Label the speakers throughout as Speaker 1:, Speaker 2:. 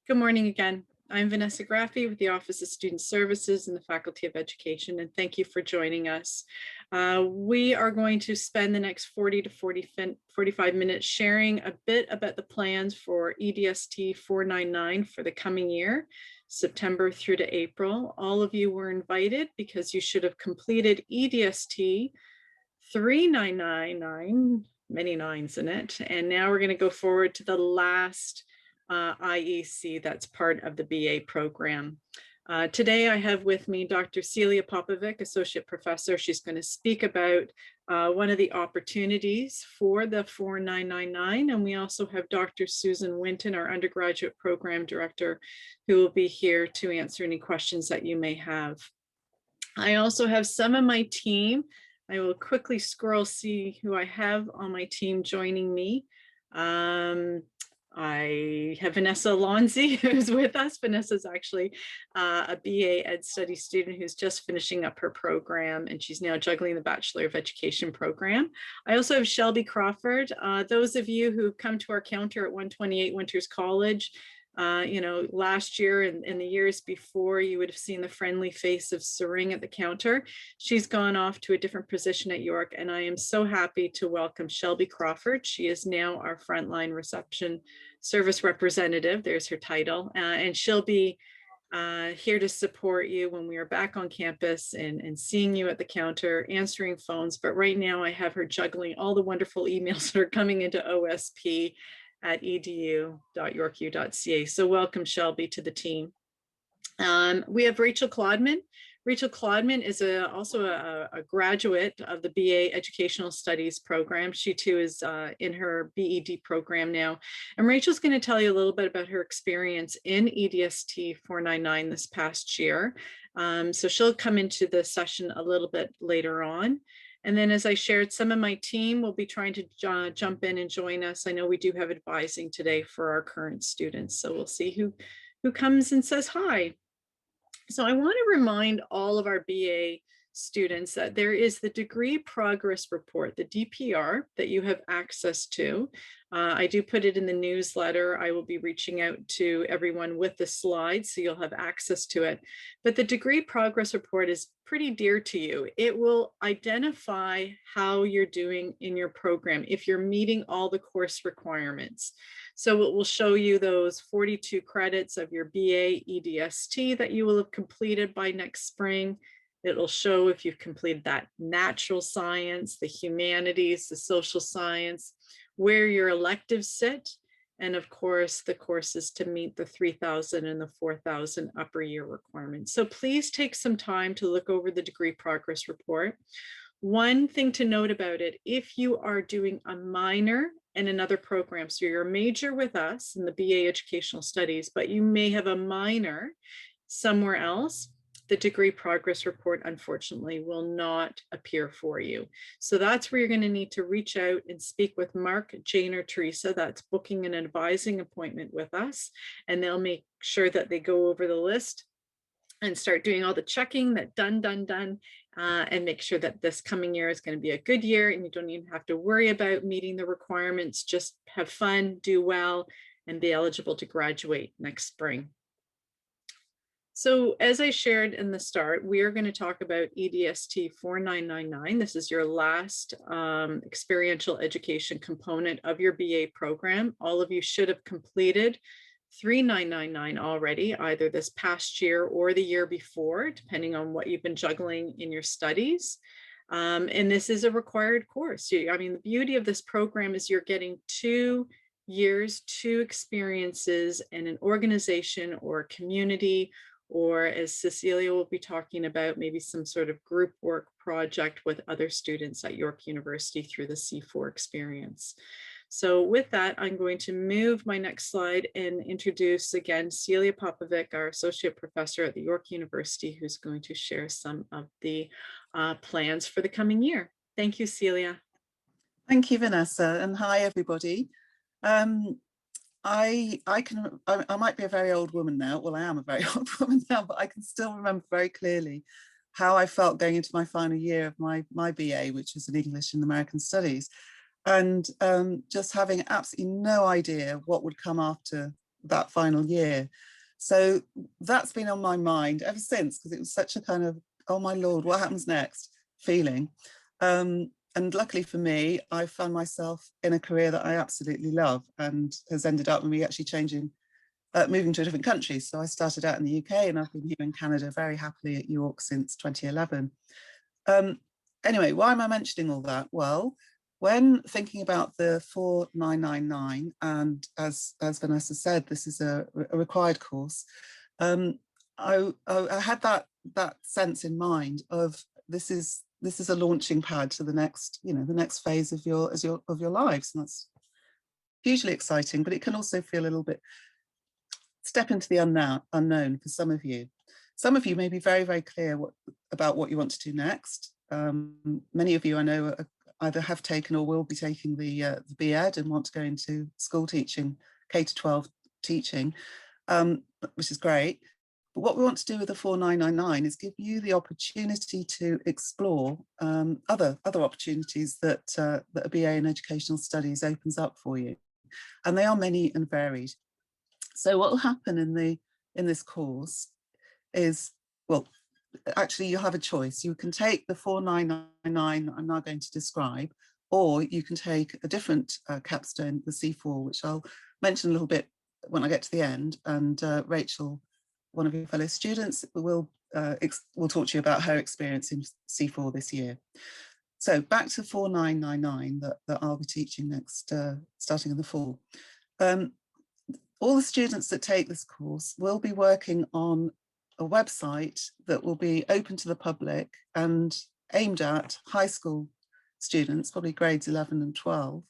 Speaker 1: Good morning again. I'm Vanessa Graffi with the Office of Student Services and the Faculty of Education, and thank you for joining us. We are going to spend the next 40 to 45 minutes sharing a bit about the plans for EDST 499 for the coming year, September through to April. All of you were invited because you should have completed EDST 3999, many nines in it, and now we're going to go forward to the last IEC that's part of the BA program. Today I have with me Dr. Celia Popovic, Associate Professor. She's going to speak about one of the opportunities for the 4999, and we also have Dr. Susan Winton, our Undergraduate Program Director, who will be here to answer any questions that you may have. I also have some of my team. I will quickly scroll, see who I have on my team joining me. I have Vanessa Alonzi, who's with us. Vanessa's actually a BA Ed Study student who's just finishing up her program, and she's now juggling the Bachelor of Education program. I also have Shelby Crawford. Those of you who've come to our counter at 128 Winters College, last year and the years before, you would have seen the friendly face of Sering at the counter. She's gone off to a different position at York, and I am so happy to welcome Shelby Crawford. She is now our frontline reception service representative. There's her title, and she'll be here to support you when we are back on campus and seeing you at the counter, answering phones. But right now I have her juggling all the wonderful emails that are coming into OSP at edu.yorku.ca. So welcome, Shelby, to the team. We have Rachel Claudman. Rachel Claudman is also a graduate of the BA Educational Studies program. She too is in her BED program now. And Rachel's going to tell you a little bit about her experience in EDST 499 this past year. So she'll come into the session a little bit later on. And then, as I shared, some of my team will be trying to jump in and join us. I know we do have advising today for our current students, so we'll see who comes and says hi. So I want to remind all of our BA students that there is the Degree Progress Report, the DPR, that you have access to. I do put it in the newsletter. I will be reaching out to everyone with the slides, so you'll have access to it. But the Degree Progress Report is pretty dear to you. It will identify how you're doing in your program, if you're meeting all the course requirements. So it will show you those 42 credits of your BA EDST that you will have completed by next spring. It'll show if you've completed that natural science, the humanities, the social science, where your electives sit, and of course, the courses to meet the 3,000 and the 4,000 upper year requirements. So please take some time to look over the Degree Progress Report. One thing to note about it, if you are doing a minor in another program, so you're a major with us in the BA Educational Studies, but you may have a minor somewhere else, the Degree Progress Report, unfortunately, will not appear for you. So that's where you're going to need to reach out and speak with Mark, Jane, or Teresa. That's booking an advising appointment with us, and they'll make sure that they go over the list and start doing all the checking that done, and make sure that this coming year is going to be a good year, and you don't even have to worry about meeting the requirements. Just have fun, do well, and be eligible to graduate next spring. So as I shared in the start, we are going to talk about EDST 4999. This is your last experiential education component of your BA program. All of you should have completed 3999 already, either this past year or the year before, depending on what you've been juggling in your studies. And this is a required course. I mean, the beauty of this program is you're getting 2 years, 2 experiences in an organization or a community, or as Cecilia will be talking about, maybe some sort of group work project with other students at York University through the C4 experience. So with that, I'm going to move my next slide and introduce again Celia Popovic, our Associate Professor at the York University, who's going to share some of the plans for the coming year. Thank you, Celia.
Speaker 2: Thank you, Vanessa, and hi, everybody. I might be a very old woman now. Well, I am a very old woman now, but I can still remember very clearly how I felt going into my final year of my BA, which was in English and American Studies, and just having absolutely no idea what would come after that final year. So that's been on my mind ever since, because it was such a kind of, oh my Lord, what happens next feeling. And luckily for me, I found myself in a career that I absolutely love, and has ended up with me actually moving to a different country. So I started out in the UK, and I've been here in Canada very happily at York since 2011. Anyway, why am I mentioning all that? Well, when thinking about the 4999, and as Vanessa said, this is a required course, I had that sense in mind of this is a launching pad to the next, the next phase of your lives, and that's hugely exciting. But it can also feel a little bit step into the unknown for some of you. Some of you may be very, very clear about what you want to do next. Many of you I know either have taken or will be taking the BEd and want to go into school teaching, K-12 teaching, which is great. But what we want to do with the 4999 is give you the opportunity to explore other opportunities that a BA in Educational Studies opens up for you. And they are many and varied. So what will happen in this course is, well, actually you have a choice. You can take the 4999 that I'm now going to describe, or you can take a different capstone, the C4, which I'll mention a little bit when I get to the end. And Rachel, one of your fellow students, will talk to you about her experience in C4 this year. So back to 4999 that I'll be teaching next, starting in the fall. All the students that take this course will be working on a website that will be open to the public and aimed at high school students, probably grades 11 and 12.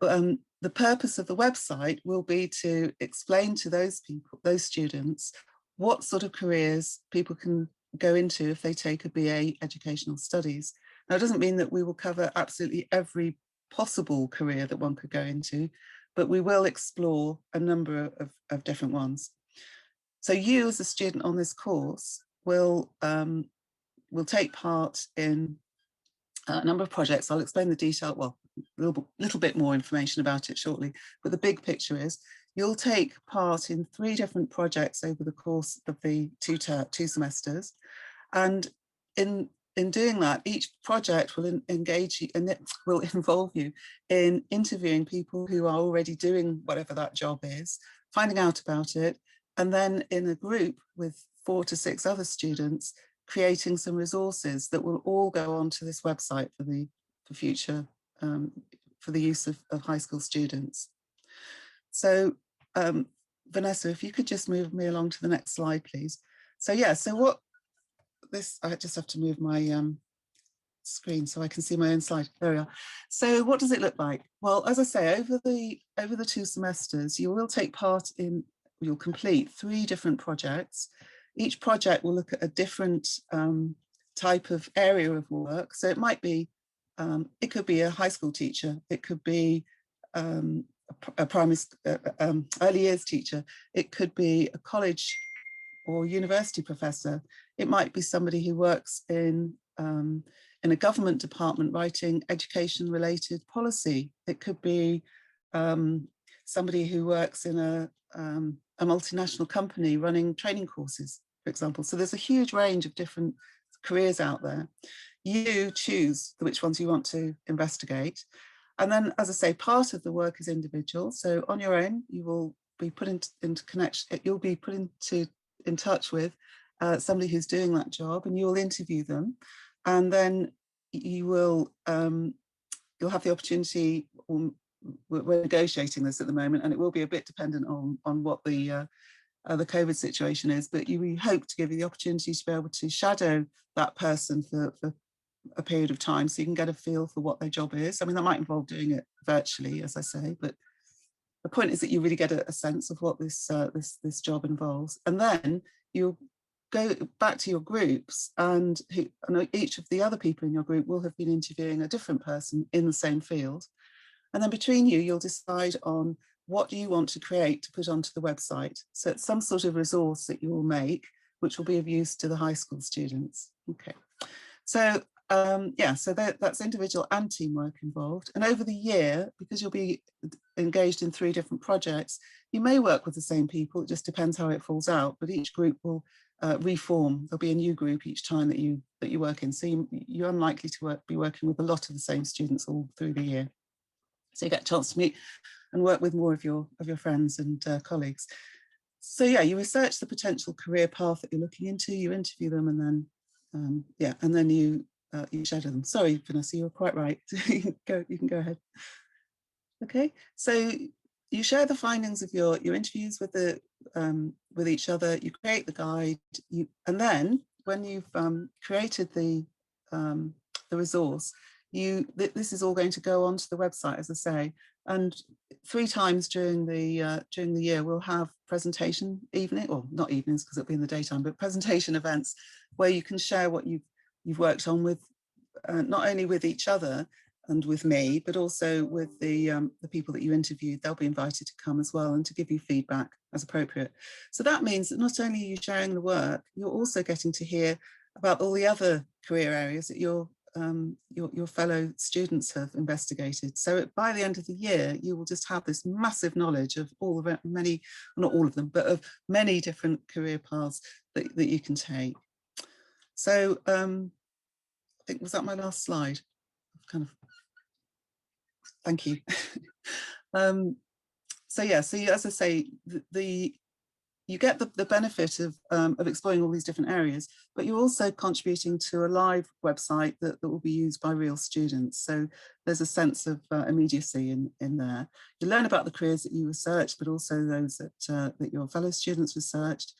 Speaker 2: The purpose of the website will be to explain to those students, what sort of careers people can go into if they take a BA Educational Studies. Now, it doesn't mean that we will cover absolutely every possible career that one could go into, but we will explore a number of different ones. So you as a student on this course will take part in a number of projects. I'll explain the detail, well, a little bit more information about it shortly, but the big picture is you'll take part in 3 different projects over the course of the two semesters. And in doing that, each project will engage you, and it will involve you in interviewing people who are already doing whatever that job is, finding out about it, and then in a group with 4 to 6 other students, creating some resources that will all go onto this website for future, for the use of high school students. So Vanessa, if you could just move me along to the next slide, please. So yeah, so I just have to move my screen so I can see my own slide. There we are. So what does it look like? Well, as I say, over the 2 semesters, you will take part in, you'll complete 3 different projects. Each project will look at a different type of area of work. So it might be, it could be a high school teacher, it could be a primary, early years teacher, it could be a college or university professor. It might be somebody who works in a government department writing education-related policy. It could be somebody who works in a multinational company running training courses, for example. So there's a huge range of different careers out there. You choose which ones you want to investigate. And then, as I say, part of the work is individual. So on your own, you will be put into connection, you'll be put in touch with somebody who's doing that job, and you will interview them. And then you will, you'll have the opportunity, we're negotiating this at the moment, and it will be a bit dependent on what the COVID situation is, but we hope to give you the opportunity to be able to shadow that person for a period of time, so you can get a feel for what their job is. I mean, that might involve doing it virtually, as I say, but the point is that you really get a sense of what this job involves. And then you'll go back to your groups, and each of the other people in your group will have been interviewing a different person in the same field. And then between you, you'll decide on what you want to create to put onto the website. So it's some sort of resource that you will make, which will be of use to the high school students. Okay, so yeah, so that's individual and teamwork involved. And over the year, because you'll be engaged in 3 different projects, you may work with the same people. It just depends how it falls out. But each group will reform. There'll be a new group each time that you work in. So you're unlikely to be working with a lot of the same students all through the year. So you get a chance to meet and work with more of your friends and colleagues. So yeah, you research the potential career path that you're looking into. You interview them, and then yeah, and then you shadow them. Sorry, Vanessa, you were quite right. You can go ahead. Okay, so you share the findings of your interviews with each other. You create the guide, and then when you've created the resource, this is all going to go onto the website, as I say, and 3 times during the year we'll have presentation evening, or not evenings because it'll be in the daytime, but presentation events where you can share what you've worked on with not only with each other and with me, but also with the people that you interviewed. They'll be invited to come as well and to give you feedback as appropriate. So that means that not only are you sharing the work, you're also getting to hear about all the other career areas that your fellow students have investigated. So by the end of the year, you will just have this massive knowledge of all of many, not all of them, but of many different career paths that you can take. So I think, was that my last slide? Kind of. Thank you. So yeah, so as I say, you get the benefit of exploring all these different areas, but you're also contributing to a live website that will be used by real students. So there's a sense of immediacy in there. You learn about the careers that you researched, but also those that your fellow students researched.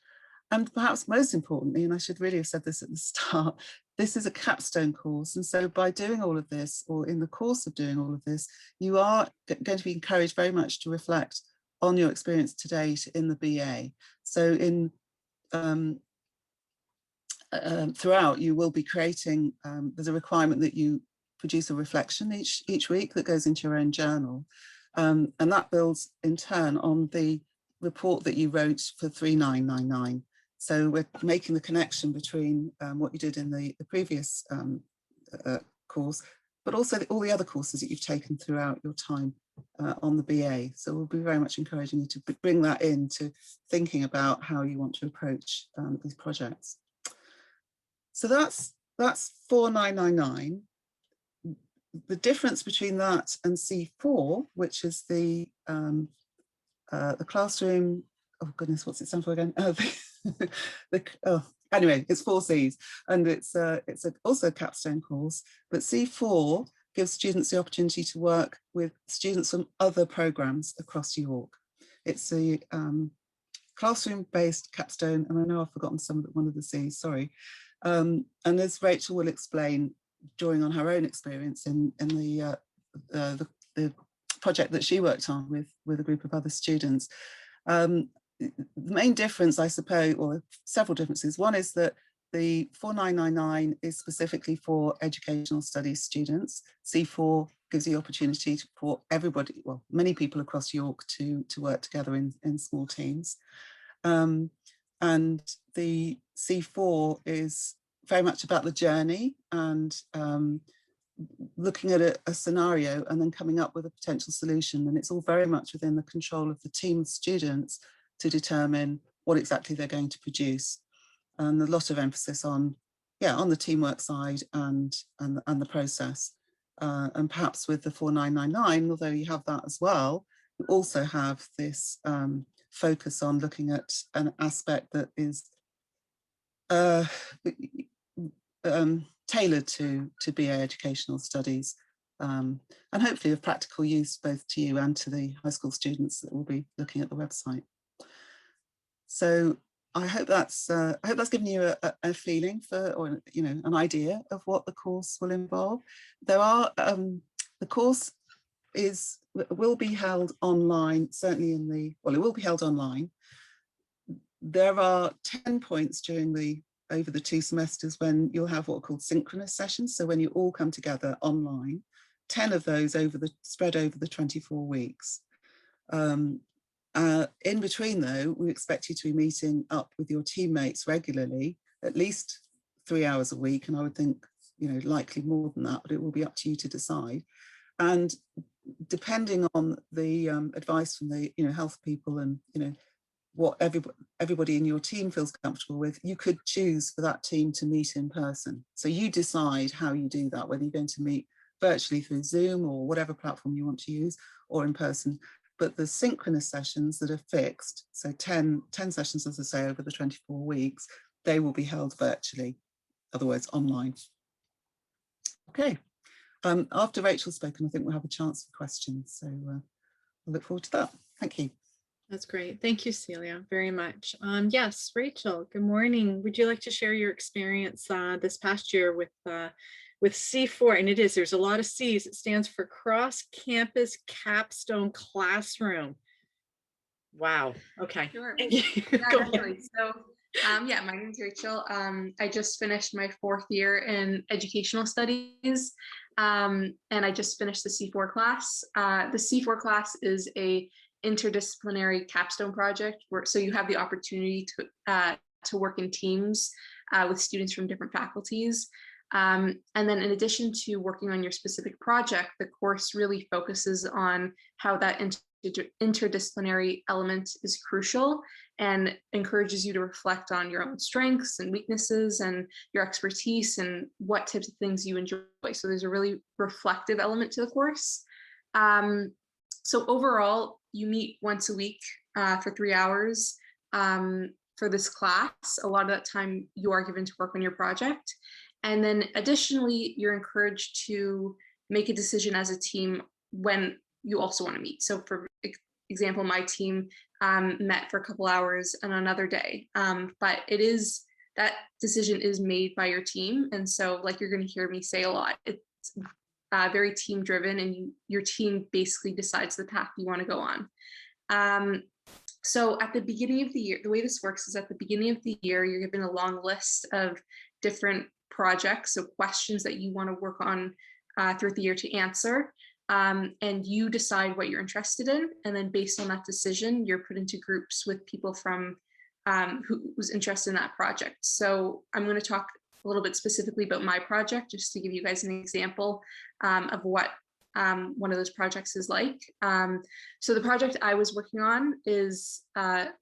Speaker 2: And perhaps most importantly, and I should really have said this at the start, this is a capstone course. And so by doing all of this, or in the course of doing all of this, you are going to be encouraged very much to reflect on your experience to date in the BA. So throughout, you will be creating, there's a requirement that you produce a reflection each week that goes into your own journal. And that builds in turn on the report that you wrote for 3999. So we're making the connection between what you did in the previous course, but also all the other courses that you've taken throughout your time on the BA. So we'll be very much encouraging you to bring that into thinking about how you want to approach these projects. So that's 4999. The difference between that and C4, which is the classroom, oh goodness, what's it stand for again? Anyway, it's 4 Cs, and it's also a capstone course, but C4 gives students the opportunity to work with students from other programs across York. It's a classroom-based capstone, and I know I've forgotten one of the Cs, sorry. And as Rachel will explain, drawing on her own experience in the project that she worked on with a group of other students. The main difference, I suppose, or several differences. One is that the 4999 is specifically for educational studies students. C4 gives the opportunity for everybody, well, many people across York to work together in small teams. And the C4 is very much about the journey and looking at a scenario and then coming up with a potential solution. And it's all very much within the control of the team of students to determine what exactly they're going to produce. And a lot of emphasis on the teamwork side and the process. And perhaps with the 4999, although you have that as well, you also have this focus on looking at an aspect that is tailored to BA educational studies, and hopefully of practical use both to you and to the high school students that will be looking at the website. So I hope that's given you a feeling for, or an idea of what the course will involve. There are the course will be held online, certainly it will be held online. There are 10 points over the 2 semesters when you'll have what are called synchronous sessions. So when you all come together online, 10 of those spread over the 24 weeks. In between though, we expect you to be meeting up with your teammates regularly, at least 3 hours a week. And I would think likely more than that, but it will be up to you to decide. And depending on the advice from the health people and what everybody in your team feels comfortable with, you could choose for that team to meet in person. So you decide how you do that, whether you're going to meet virtually through Zoom or whatever platform you want to use, or in person. But the synchronous sessions that are fixed, so 10 sessions, as I say, over the 24 weeks, they will be held virtually, otherwise online. Okay. After Rachel's spoken, I think we'll have a chance for questions. So I look forward to that. Thank you.
Speaker 1: That's great. Thank you, Celia, very much. Yes, Rachel, good morning. Would you like to share your experience this past year with C4? And there's a lot of C's. It stands for Cross Campus Capstone Classroom. Wow. Okay.
Speaker 3: Sure.
Speaker 1: Thank you.
Speaker 3: Yeah, definitely. So, yeah, my name is Rachel. I just finished my 4th year in educational studies, and I just finished the C4 class. The C4 class is a interdisciplinary capstone project so you have the opportunity to work in teams with students from different faculties. And then in addition to working on your specific project, the course really focuses on how that interdisciplinary element is crucial and encourages you to reflect on your own strengths and weaknesses and your expertise and what types of things you enjoy. So there's a really reflective element to the course. So overall, you meet once a week for 3 hours for this class. A lot of that time you are given to work on your project. And then additionally, you're encouraged to make a decision as a team when you also want to meet. So for example, my team met for a couple hours on another day, but that decision is made by your team. And so like you're going to hear me say a lot, it's very team driven, and your team basically decides the path you want to go on. So at the beginning of the year, the way this works is at the beginning of the year, you're given a long list of different projects, so questions that you want to work on throughout the year to answer. And you decide what you're interested in. And then based on that decision, you're put into groups with people from who's interested in that project. So I'm going to talk a little bit specifically about my project, just to give you guys an example of what one of those projects is like. So the project I was working on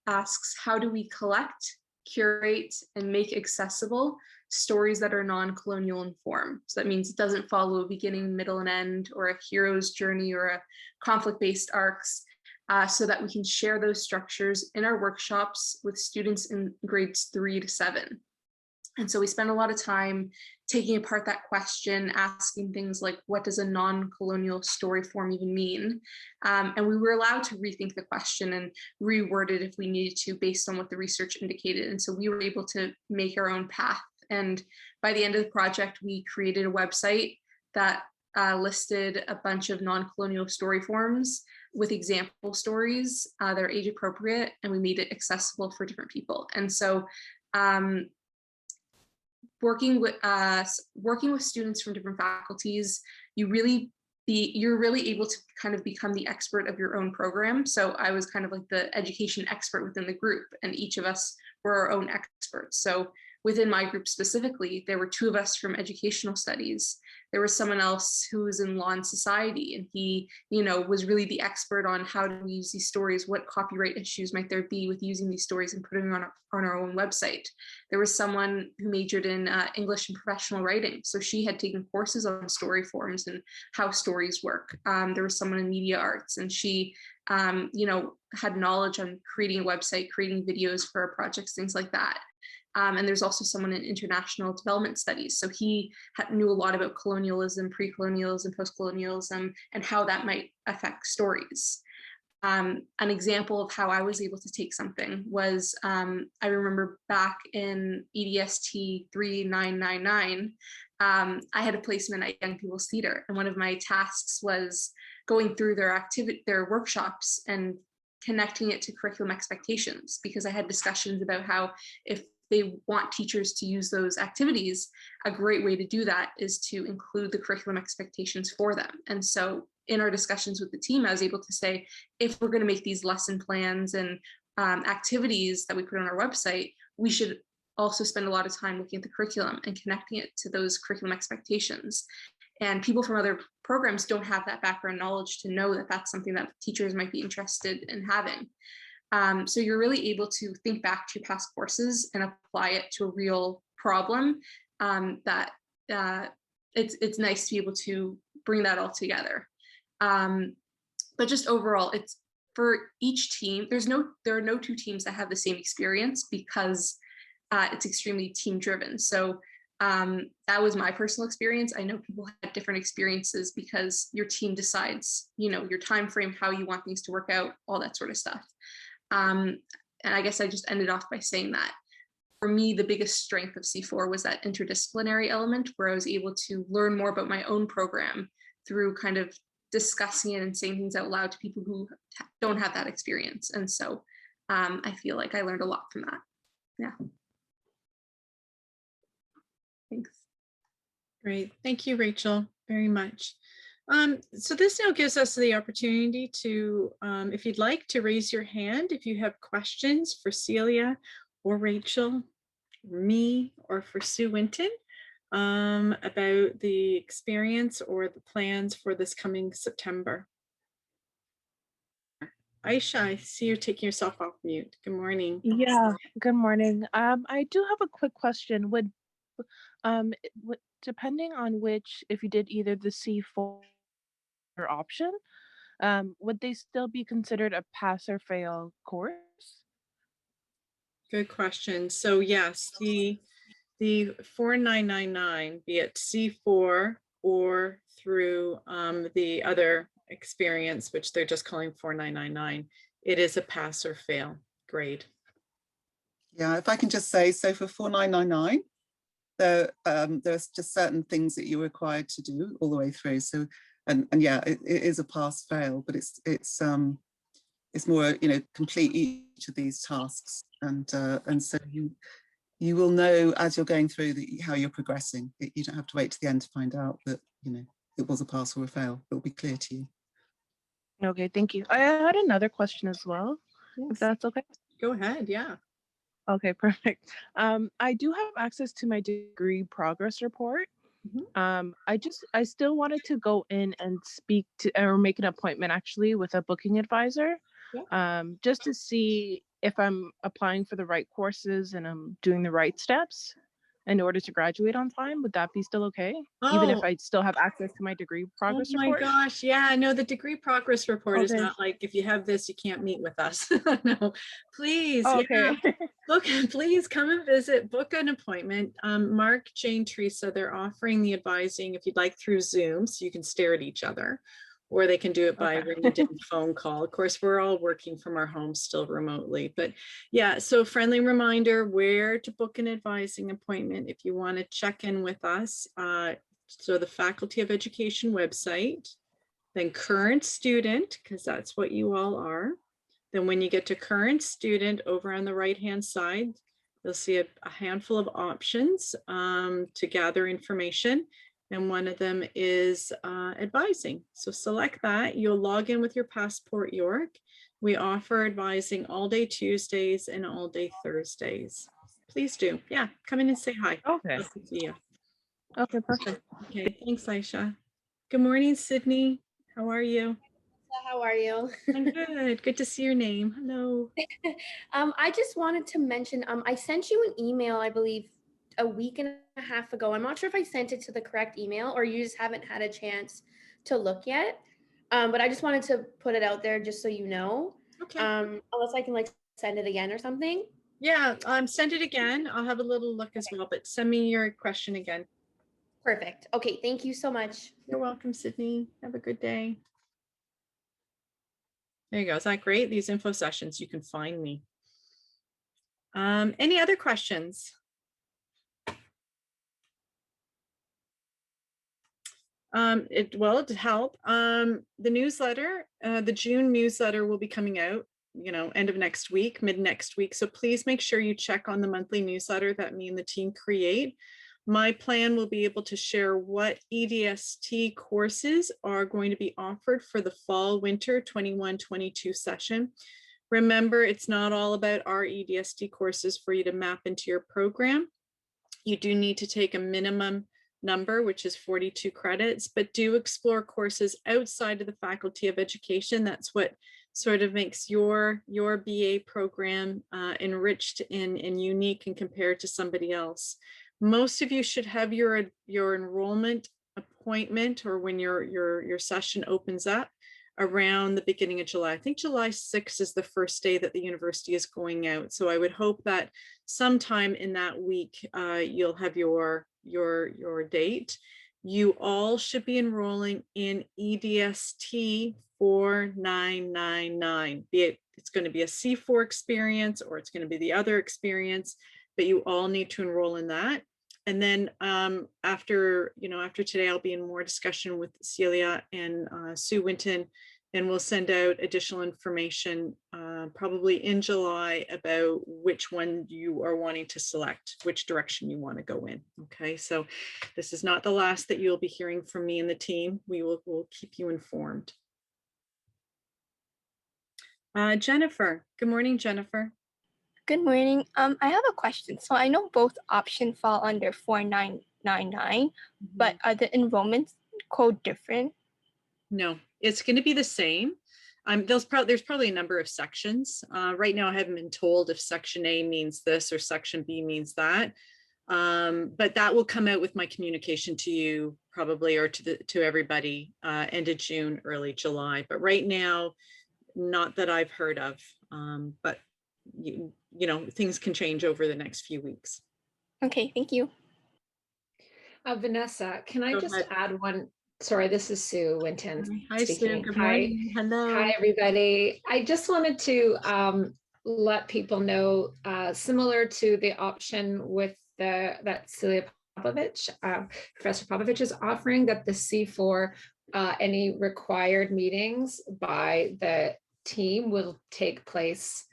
Speaker 3: asks, how do we collect, curate, and make accessible stories that are non-colonial in form? So that means it doesn't follow a beginning, middle, and end, or a hero's journey, or a conflict-based arcs, so that we can share those structures in our workshops with students in grades 3 to 7. And so we spend a lot of time taking apart that question, asking things like, what does a non-colonial story form even mean? And we were allowed to rethink the question and reword it if we needed to, based on what the research indicated. And so we were able to make our own path. And by the end of the project, we created a website that listed a bunch of non-colonial story forms with example stories that are age appropriate, and we made it accessible for different people. And so working with students from different faculties, you're really able to kind of become the expert of your own program. So I was kind of like the education expert within the group, and each of us were our own experts. So within my group specifically, there were 2 of us from educational studies. There was someone else who was in law and society, and he, was really the expert on how to use these stories, what copyright issues might there be with using these stories and putting them on our own website. There was someone who majored in English and professional writing, so she had taken courses on story forms and how stories work. There was someone in media arts, and she, had knowledge on creating a website, creating videos for our projects, things like that. And there's also someone in international development studies. So he knew a lot about colonialism, pre-colonialism, post-colonialism, and how that might affect stories. An example of how I was able to take something was, I remember back in EDST 3999, I had a placement at Young People's Theatre, and one of my tasks was going through their workshops and connecting it to curriculum expectations, because I had discussions about how if they want teachers to use those activities, a great way to do that is to include the curriculum expectations for them. And so in our discussions with the team, I was able to say, if we're going to make these lesson plans and activities that we put on our website, we should also spend a lot of time looking at the curriculum and connecting it to those curriculum expectations. And people from other programs don't have that background knowledge to know that that's something that teachers might be interested in having. So you're really able to think back to past courses and apply it to a real problem. That it's nice to be able to bring that all together. But just overall, it's for each team. There are no two teams that have the same experience because it's extremely team driven. So that was my personal experience. I know people had different experiences because your team decides, your time frame, how you want things to work out, all that sort of stuff. And I guess I just ended off by saying that for me, the biggest strength of C4 was that interdisciplinary element where I was able to learn more about my own program through kind of discussing it and saying things out loud to people who don't have that experience. And so I feel like I learned a lot from that. Yeah. Thanks.
Speaker 1: Great. Thank you, Rachel, very much. So this now gives us the opportunity to, if you'd like to raise your hand, if you have questions for Celia or Rachel, or me, or for Sue Winton about the experience or the plans for this coming September. Aisha, I see you're taking yourself off mute. Good morning.
Speaker 4: Yeah, good morning. I do have a quick question. Depending on which, if you did either the C4 option, would they still be considered a pass or fail course?
Speaker 1: Good question. So yes, the 4999, be it C4 or through the other experience, which they're just calling 4999, it is a pass or fail grade.
Speaker 2: Yeah, if I can just say, so for 4999, there's just certain things that you're required to do all the way through. So, and yeah, it is a pass fail, but it's more, complete each of these tasks, and so you will know as you're going through how you're progressing. You don't have to wait to the end to find out that it was a pass or a fail. It'll be clear to you.
Speaker 4: Okay, thank you. I had another question as well,
Speaker 1: Yes.
Speaker 4: if that's okay.
Speaker 1: Go ahead. Yeah.
Speaker 4: Okay, perfect. I do have access to my degree progress report.
Speaker 1: Mhm.
Speaker 4: I still wanted to go in and speak to or make an appointment actually with a booking advisor, just to see if I'm applying for the right courses and I'm doing the right steps in order to graduate on time. Would that be still okay? Even if
Speaker 1: Oh,
Speaker 4: I still have access to my degree progress
Speaker 1: my
Speaker 4: report?
Speaker 1: gosh. Yeah, no, the degree progress report is
Speaker 4: Okay.
Speaker 1: not like, if you have this, you can't meet with us. No, please.
Speaker 4: Oh,
Speaker 1: Yeah.
Speaker 4: okay.
Speaker 1: Please come and visit, book an appointment. Mark, Jane, Teresa, they're offering the advising if you'd like through Zoom, so you can stare at each other, or they can do it by
Speaker 4: Okay.
Speaker 1: ring-a-ding phone call. Of course, we're all working from our homes still remotely, but yeah, so friendly reminder where to book an advising appointment if you want to check in with us. So the Faculty of Education website, then current student, because that's what you all are. Then when you get to current student over on the right-hand side, you'll see a handful of options to gather information. And one of them is advising. So select that. You'll log in with your Passport York. We offer advising all day Tuesdays and all day Thursdays. Please do. Yeah, come in and say hi.
Speaker 4: Okay.
Speaker 1: Love to see you.
Speaker 4: Okay, perfect.
Speaker 1: Okay, thanks, Aisha. Good morning, Sydney. How are you?
Speaker 5: How are you?
Speaker 1: I'm good. Good to see your name. Hello.
Speaker 5: I just wanted to mention, I sent you an email, I believe, a week and a half ago. I'm not sure if I sent it to the correct email or you just haven't had a chance to look yet. But I just wanted to put it out there just so you know.
Speaker 1: Okay.
Speaker 5: Unless I can like send it again or something.
Speaker 1: Yeah, send it again. I'll have a little look as well, but send me your question again.
Speaker 5: Perfect. Okay, thank you so much.
Speaker 1: You're welcome, Sydney. Have a good day. There you go. Is that great? These info sessions, you can find me. Any other questions? To help, the newsletter, the June newsletter will be coming out, end of next week, mid next week. So please make sure you check on the monthly newsletter that me and the team create. My plan will be able to share what EDST courses are going to be offered for the fall winter 21-22 session. Remember, it's not all about our EDST courses for you to map into your program. You do need to take a minimum number, which is 42 credits, but do explore courses outside of the Faculty of Education. That's what sort of makes your BA program enriched and unique and compared to somebody else. Most of you should have your enrollment appointment, or when your session opens up, around the beginning of July. I think July 6th is the first day that the university is going out. So I would hope that sometime in that week, you'll have your date. You all should be enrolling in EDST 4999. Be it, it's going to be a C4 experience or it's going to be the other experience, but you all need to enroll in that. And then after today, I'll be in more discussion with Celia and Sue Winton, and we'll send out additional information probably in July about which one you are wanting to select, which direction you want to go in. Okay, so this is not the last that you'll be hearing from me and the team. We'll keep you informed. Jennifer, good morning, Jennifer.
Speaker 6: Good morning. I have a question. So I know both options fall under 4999, but are the enrollment code different?
Speaker 1: No, it's going to be the same. There's probably a number of sections. Right now, I haven't been told if section A means this or section B means that. But that will come out with my communication to you probably, or to everybody end of June, early July. But right now, not that I've heard of, but you know, things can change over the next few weeks.
Speaker 6: Okay, thank you.
Speaker 7: Vanessa, can I
Speaker 1: Go
Speaker 7: just
Speaker 1: ahead.
Speaker 7: add one? Sorry, this is Sue Winton
Speaker 1: Hi,
Speaker 7: speaking.
Speaker 1: Sue. Good morning. Hello.
Speaker 7: Hi, everybody. I just wanted to let people know, similar to the option with that Celia Popovic, Professor Popovic is offering, that the C4, any required meetings by the team will take place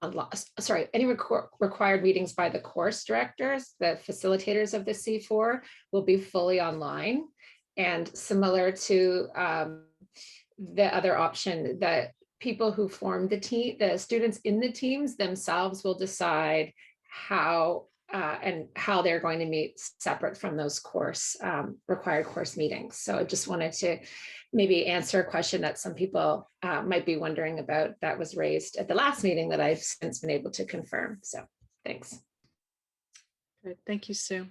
Speaker 7: any required meetings by the course directors, the facilitators of the C4 will be fully online. And similar to the other option, that people who form the team, the students in the teams themselves will decide how they're going to meet separate from those required course meetings. So I just wanted to maybe answer a question that some people might be wondering about, that was raised at the last meeting that I've since been able to confirm. So thanks.
Speaker 1: Good. Thank you, Sue.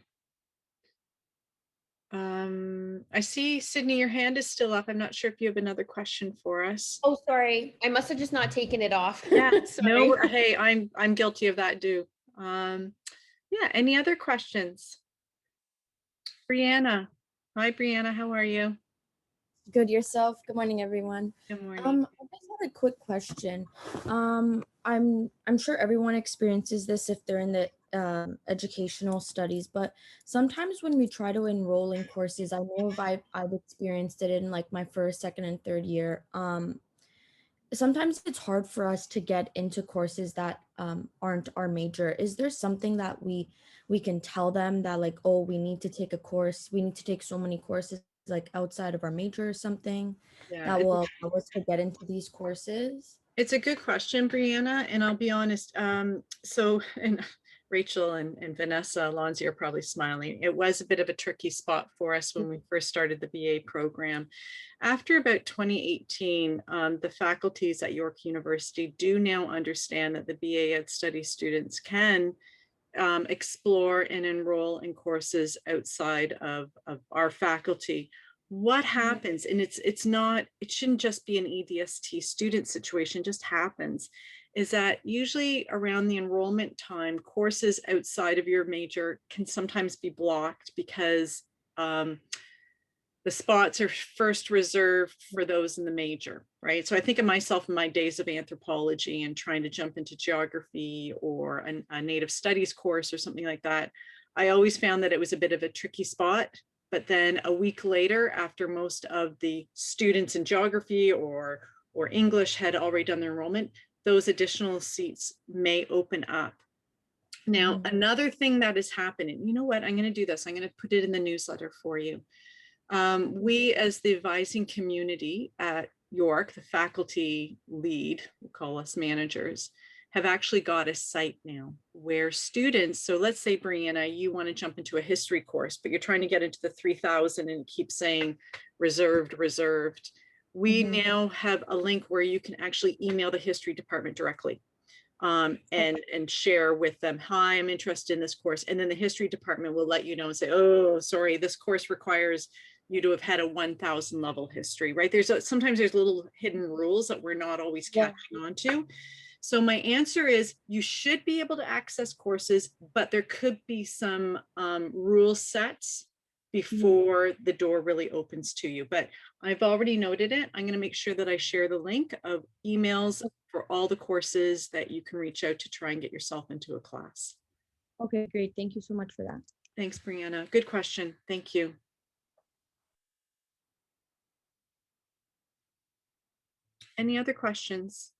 Speaker 1: I see, Sydney, your hand is still up. I'm not sure if you have another question for us.
Speaker 5: Oh, sorry. I must have just not taken it off.
Speaker 1: Yeah,
Speaker 5: Sorry.
Speaker 1: no, hey, I'm guilty of that too. Yeah, any other questions? Brianna. Hi, Brianna, how are you?
Speaker 8: Good, yourself? Good morning, everyone.
Speaker 1: Good morning.
Speaker 8: I just had a quick question. I'm sure everyone experiences this if they're in the educational studies, but sometimes when we try to enroll in courses, I know I've experienced it in like my first, second, and third year. Sometimes it's hard for us to get into courses that aren't our major. Is there something that we can tell them that, like, oh, we need to take a course, we need to take so many courses like outside of our major or something that will allow us to get into these courses?
Speaker 1: It's a good question, Brianna, and I'll be honest. So, and Rachel and Vanessa Alonzi are probably smiling. It was a bit of a tricky spot for us when we first started the BA program. After about 2018, the faculties at York University do now understand that the BA Ed Study students can explore and enroll in courses outside of our faculty. What happens, and it shouldn't just be an EDST student situation, just happens, is that usually around the enrollment time, courses outside of your major can sometimes be blocked because the spots are first reserved for those in the major, right? So I think of myself in my days of anthropology and trying to jump into geography or a native studies course or something like that. I always found that it was a bit of a tricky spot. But then a week later, after most of the students in geography or English had already done their enrollment, those additional seats may open up. Now, another thing that is happening, you know what, I'm going to do this. I'm going to put it in the newsletter for you. We, as the advising community at York, the faculty lead, we'll call us managers, have actually got a site now where students, so let's say, Brianna, you want to jump into a history course, but you're trying to get into the 3000 and keep saying reserved, reserved. We now have a link where you can actually email the history department directly and share with them, hi, I'm interested in this course. And then the history department will let you know and say, oh, sorry, this course requires you to have had a 1000 level history, right? Sometimes there's little hidden rules that we're not always catching on to. So my answer is you should be able to access courses, but there could be some rule sets before the door really opens to you. But I've already noted it. I'm going to make sure that I share the link of emails for all the courses that you can reach out to try and get yourself into a class.
Speaker 8: Okay, great. Thank you so much for that.
Speaker 1: Thanks, Brianna. Good question. Thank you. Any other questions?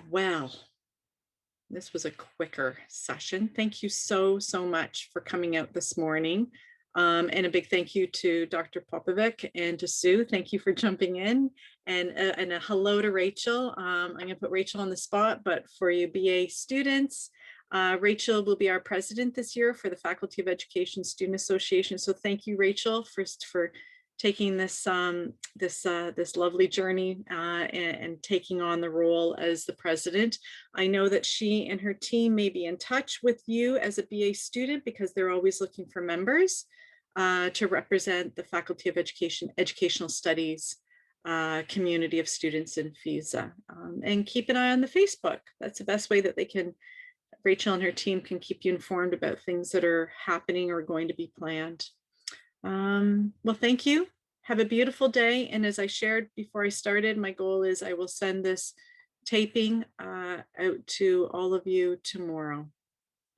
Speaker 1: Well, this was a quicker session. Thank you so much for coming out this morning. And a big thank you to Dr. Popovic and to Sue. Thank you for jumping in. And a hello to Rachel. I'm going to put Rachel on the spot, but for you BA students, Rachel will be our president this year for the Faculty of Education Student Association. So thank you, Rachel, for taking this this lovely journey and taking on the role as the president. I know that she and her team may be in touch with you as a BA student because they're always looking for members to represent the Faculty of Educational Studies community of students in FISA. And keep an eye on the Facebook. That's the best way that Rachel and her team can keep you informed about things that are happening or going to be planned. Well, thank you. Have a beautiful day. And as I shared before I started, my goal is I will send this taping out to all of you tomorrow.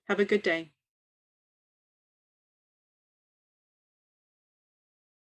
Speaker 1: Have a good day.